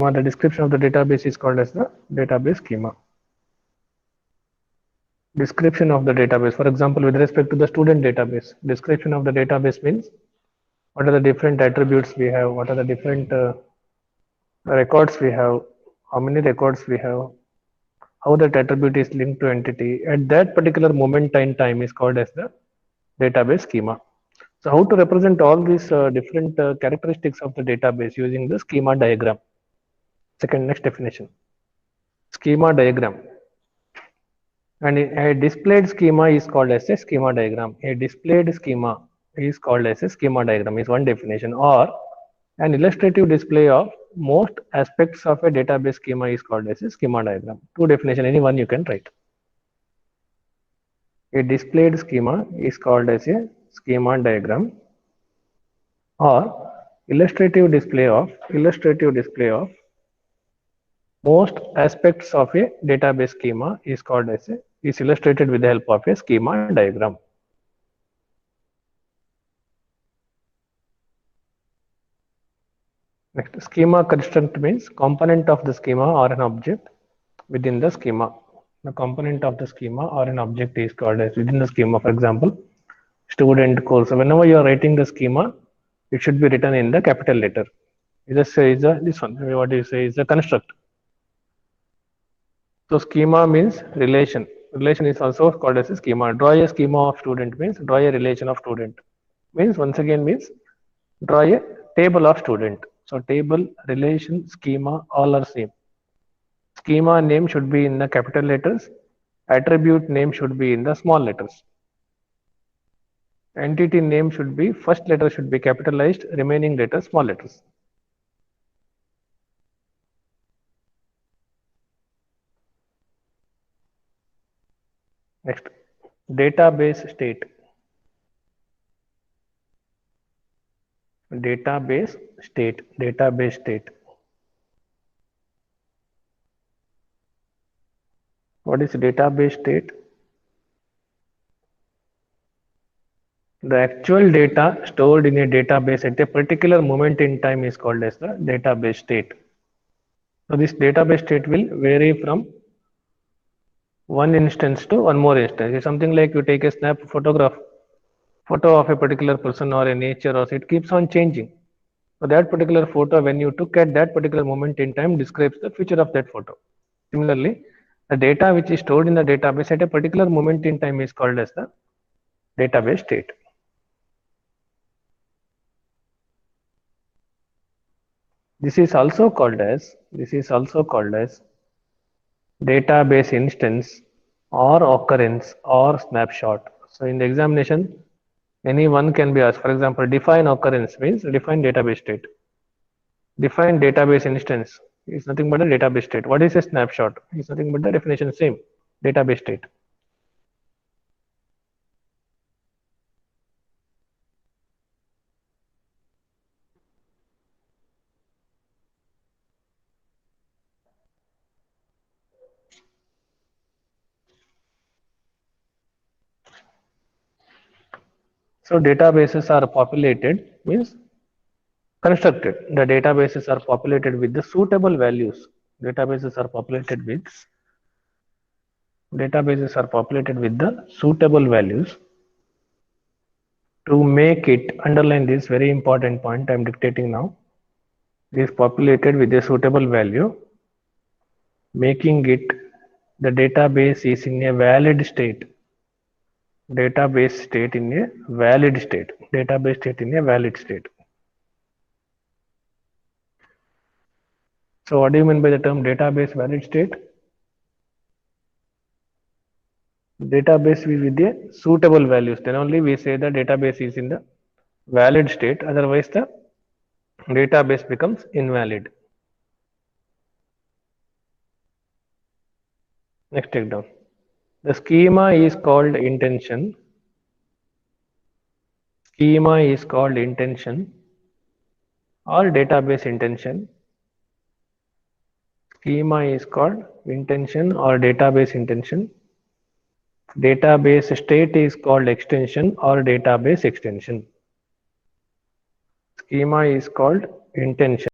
The description of the database is called as the database schema. Description of the database, for example, with respect to the student database, description of the database means what are the different attributes we have, what are the different records we have, how many records we have, how that attribute is linked to entity at that particular moment in time is called as the database schema. So how to represent all these different characteristics of the database using the schema diagram. Second, next definition, schema diagram. And a displayed schema is called as a schema diagram. A displayed schema is called as a schema diagram is one definition, or an illustrative display of most aspects of a database schema is called as a schema diagram. Two definition, any one you can write. A displayed schema is called as a schema diagram, or illustrative display of most aspects of a database schema is called as a is illustrated with the help of a schema diagram. Next, schema construct means component of the schema or an object within the schema. The component of the schema or an object is called as within the schema. For example, student course. So whenever you are writing the schema, it should be written in the capital letter. You just say is this one. What do you say is a construct. So schema means relation. Relation is also called as a schema. Draw a schema of student means draw a relation of student. Means once again means draw a table of student. So table, relation, schema, all are same. Schema name should be in the capital letters. Attribute name should be in the small letters. Entity name should be first letter should be capitalized, remaining letters small letters. Next, database state. Database state. What is database state? The actual data stored in a database at a particular moment in time is called as the database state. So this database state will vary from one instance to one more instance. It's something like you take a photo of a particular person or a nature, or it keeps on changing. So that particular photo, when you took at that particular moment in time, describes the future of that photo. Similarly, the data which is stored in the database at a particular moment in time is called as the database state. This is also called as database instance or occurrence or snapshot. So in the examination, any one can be asked. For example, define occurrence means define database state. Define database instance is nothing but a database state. What is a snapshot? It's nothing but the definition same, database state. So databases are populated means constructed. The databases are populated with the suitable values. Databases are populated with the suitable values to make it, underline this very important point I am dictating now. It is populated with a suitable value, making it the database is in a valid state. Database state in a valid state. Database state in a valid state. So what do you mean by the term database valid state? Database with the suitable values. Then only we say the database is in the valid state. Otherwise, the database becomes invalid. Next, take down. The schema is called intention. Schema is called intention or database intention. Schema is called intention or database intention. Database state is called extension or database extension. Schema is called intention.